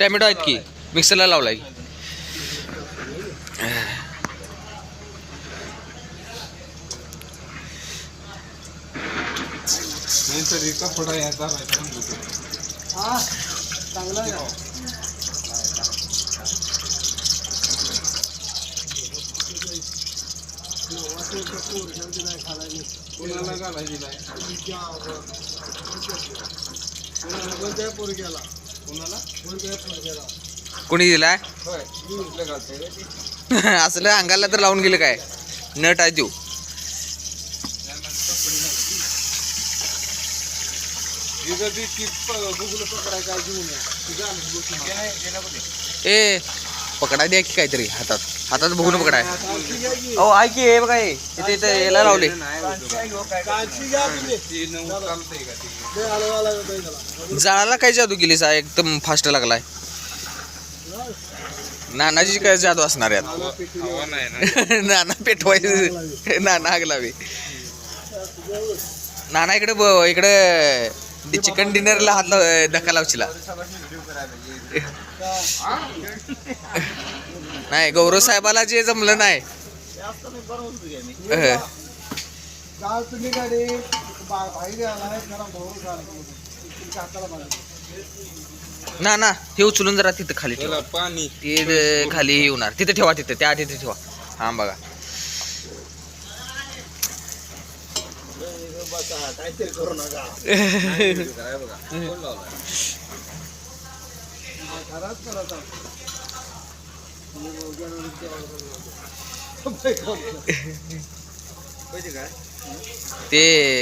Tomato आहेत की मिक्सरला लावलाय. कोणी दिलाय असलं अंगाला तर लावून गेलं काय नट आहे देऊ. ए पकडा द्या की काहीतरी हातात हातात बघून पकडाय. अहो आहे की हे बघा इथे इथे याला लावले. जाळाला काय जादू केली सा एकदम फास्ट लागलाय. नानाची काय जादू असणार यात. नाना पेटवाय नाना आग लावे. नाना इकडे चिकन डिनरला हात धक्का लावशीला. नाही गौरव साहेबाला जे जमलं नाही. ना ना हे उचलून जरा तिथं खाली ठेवा. पाणी ते खाली येणार तिथे ठेवा. तिथे त्या तिथे ठेवा. हा बघा ते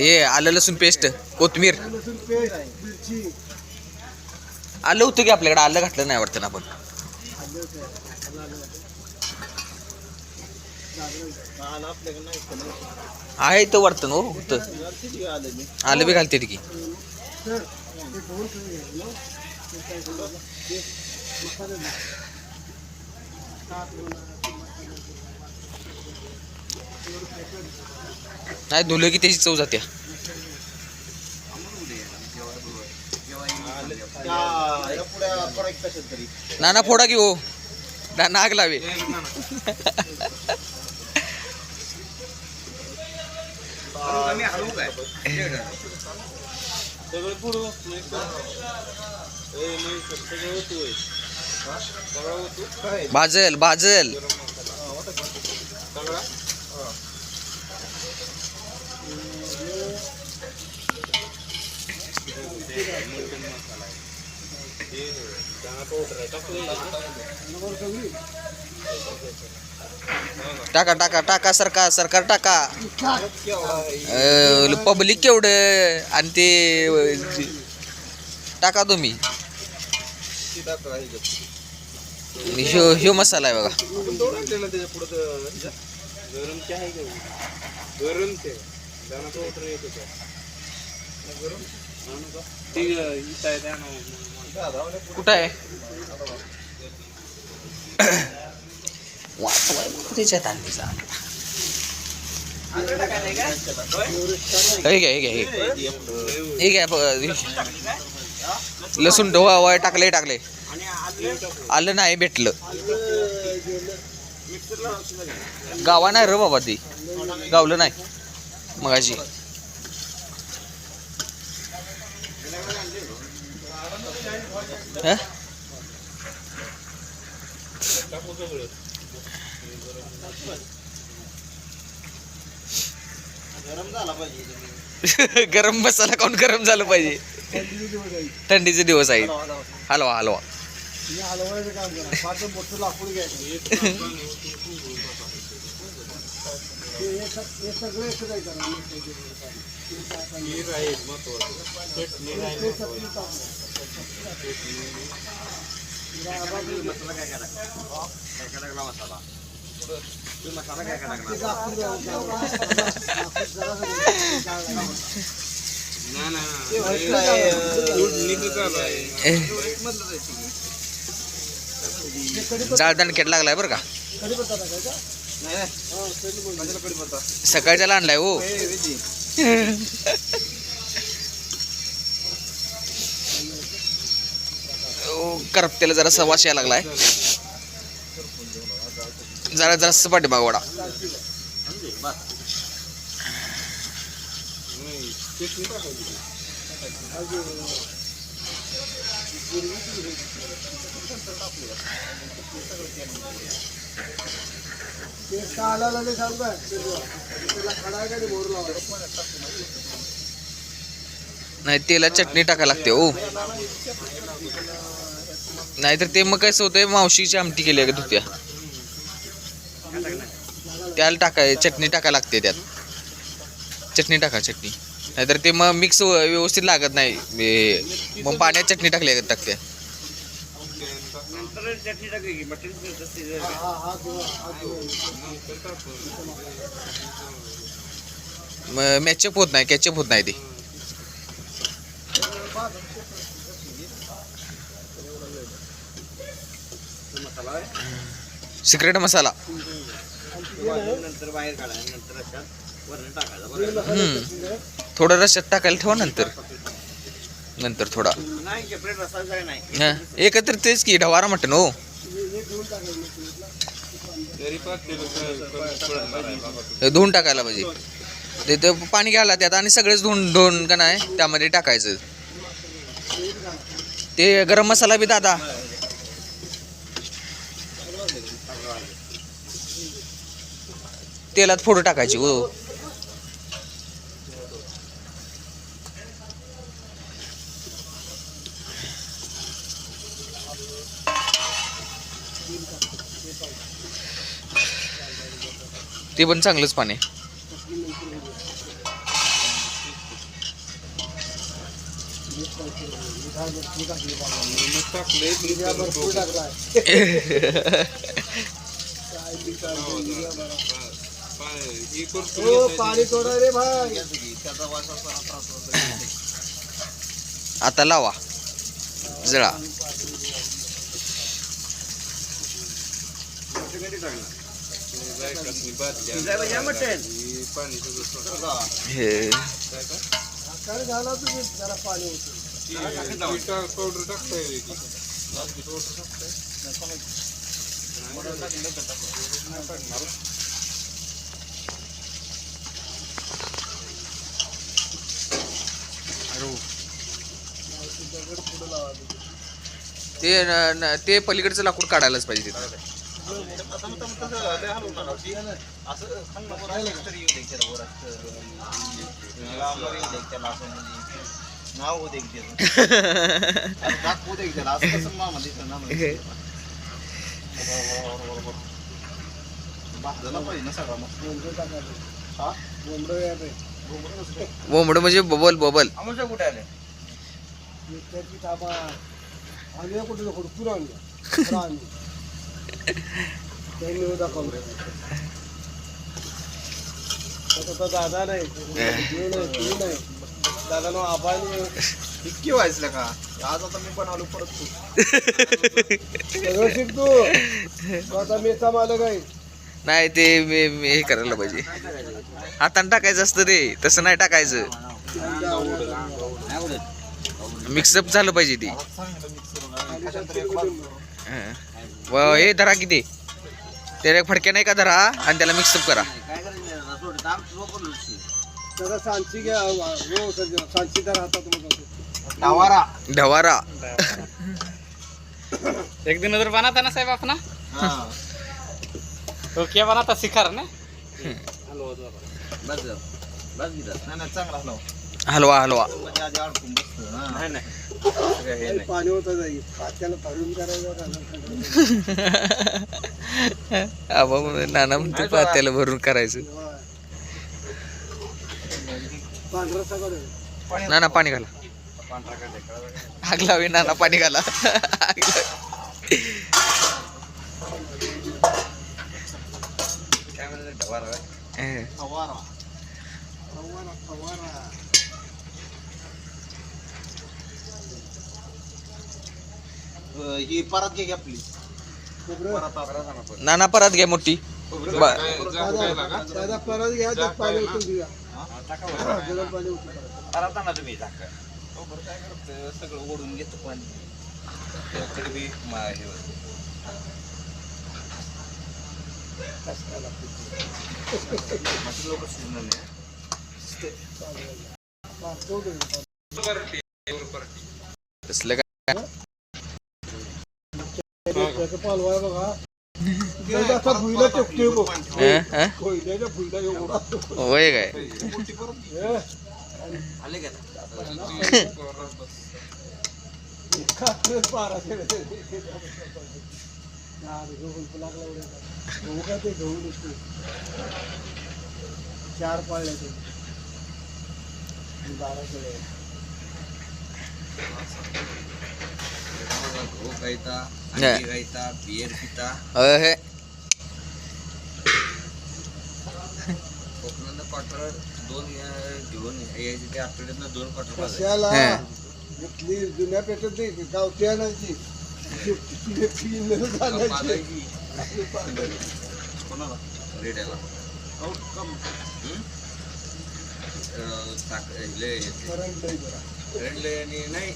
हे आलं लसूण पेस्ट कोथमीर आलं होतं की आपल्याकडे. आलं घातलं नाही वाटतं ना आपण. आहे तर वाटतं हो होतं. आलं बी घालते की. नाही धुलं की त्याची चव जाते. नाना फोडा की हो नाना आग लावे. भाजल भाजल. टाका टाका टाका सरकार सरकार टाका. पब्लिक केवढं आणि ते टाका तुम्ही. ह्यो मसाला आहे बघा. कुठं आहे त्याच्यात आणलीचा. हे घ्या लसूण ढोवा वय टाकले टाकले. आलं नाही भेटलं. गावा नाही रे बाबा ते गावलं नाही मगाशी. गरम मसाला कोण गरम झालं पाहिजे. थंडीचे दिवस आहेत. हलवा हलवा. जाळदान केट लागलाय बरं का. सकाळच्याला आणलाय हो. करपतेला जरा वास यायला लागलाय. जरा पाठीमाग वडा. नाही तेला चटणी टाकायला लागते हो. नाहीतर ते मग कसं होतंय, मावशीची आमटी केली आहे का धुत्या, त्याला चटणी टाकायला लागते. त्यात चटणी टाका, चटणी. नाहीतर ते मग मिक्स व्यवस्थित लागत नाही. मग पाण्यात चटणी टाकली टाकते. मॅचअप होत नाही, कॅचअप होत नाही ते. सिक्रेट मसाला. थोडं रश्यात टाकायला ठेवा, नंतर थोडा एकत्र तेच की ढवारा मटण हो. धुवून टाकायला पाहिजे. ते पाणी घ्यायला त्यात आणि सगळेच धुवून का नाही त्यामध्ये टाकायचं. ते गरम मसाला बी दादा तेलात फोडू टाकायची हो. ते पण चांगलंच पाणी. आता लावा जळा. ते पलीकडचं लाकूड काढायलाच पाहिजे. बोंबड म्हणजे बबल बबल. कुठे आले दादा नाही दादा नो आबानी इतकी व्हायचं का आज. आता मी पण आलो परत सगळं शिकतो आता. मेचा मालक आहे. नाही ते हे करायला पाहिजे. हाताने टाकायचं असतं ते, तसं नाही टाकायचं. मिक्सअप झालं पाहिजे ते. हे धरा किती त्याला फडक्या नाही का धरा आणि त्याला मिक्सअप करा. सांची घ्या हो सांची ढवारा. एक दिन उधर बना था ना साहब अपना. तो क्या बना था शिखर ने. हलवा हलवा. पाणी होत जाईल त्याला भरून करायचं. नाना म्हणते पात्याला भरून करायचं. नाना पाणी घाला. आग लावी नाना पाणी घाला. ही परत घे आपली नाना परत घ्या मोठी. दादा परत घ्या त्यात पाणी उतरून द्या. गरम पाणी उतरून तुम्ही सगळं ओढून घेतो पाणी. बी हे होतं. मटण लवकर शिजणार नाही. तसलं काय त्याचं पालवाय बघा त्याचा असा भुईला टेकतोय बघ. हं? हं? कोयत्याच्या भुईला एवढा होय काय हे, आले का खात्रच पारा केलं. गहू लागला एवढ्या गहू का ते गहू नसते 4 पाळल्या ते 12 केले. गहू खायचा, हा. अंडी खायचा, बियर पिता. हे कोकणातलं क्वार्टर 2 घेऊन यायचे ते आठवड्यातनं 2 क्वार्टर पाहिजे. कशाला हं. इथली जुन्या पेटत नाही गावठी आणायची घालायची. कोणाला रेड्याला करंट लई जरा. आणि नाही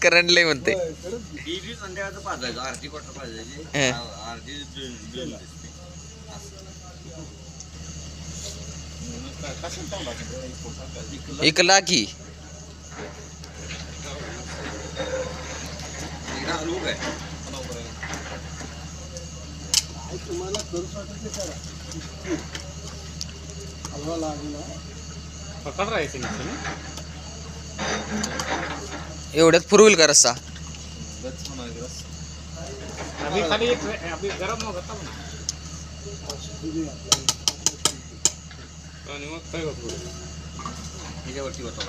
करंट लय म्हणते होय, खरंच की. डेली संध्याकाळचं पाजायचं. अर्धी क्वार्टर पाजायची, हं. अर्धी दोन दिसते. इकला की हलवू काय काय तुम्हाला करू वाटत ते करा. हलवा लागला पकड राहायची नाही ना. एवढ्यात पुरविल का रस्सा अभी खाली एक अभी गरम होता ना. आणि मग काय होतं ह्याच्यावरती होता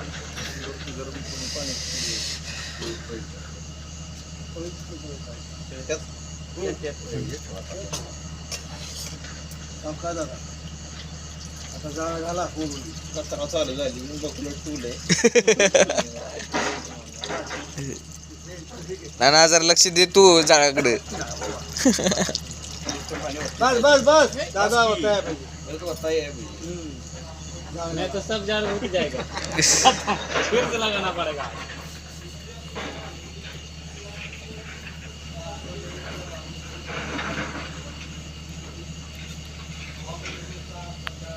काय दादा आता जाळा घाला कचरा चालू झाली मी बघलो टूल नाना जरा लक्ष दे तू जाळाकडे बस बस बस दादा होता है नहीं तो सब जाल रुक जाएगा. फिर से लगाना पड़ेगा.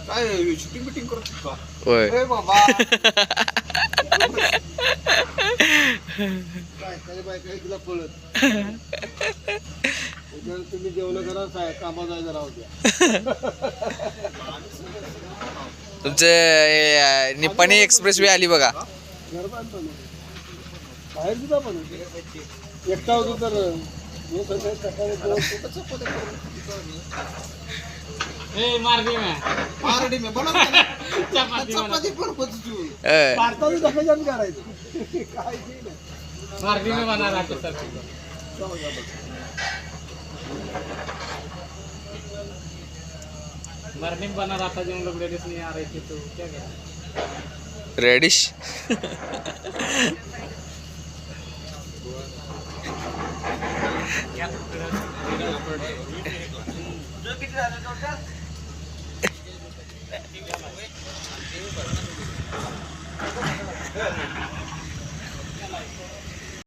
काय शूटिंग बिटिंग करत का होय अरे बाबा काय बायका तिला पळत तुम्ही जेवण करा कामा जायचं राहू द्या. तुमचं निप्पाणी एक्सप्रेस वे आली बघा घर बांधतो ना बाहेर सुद्धा पण एकटा होतो तर मी सगळं सकाळी ए मार दी मैं. मारडी मी बनवतो ना. चपाती बना. चपाती पण होती तू. भारताने सगळ्यात करायचं काय ते नाही. मार दी में बना रहा था सर. मरने में बना रहा था जो हम लोग लेडीज नहीं आ रही थी तो क्या करें. रेडिश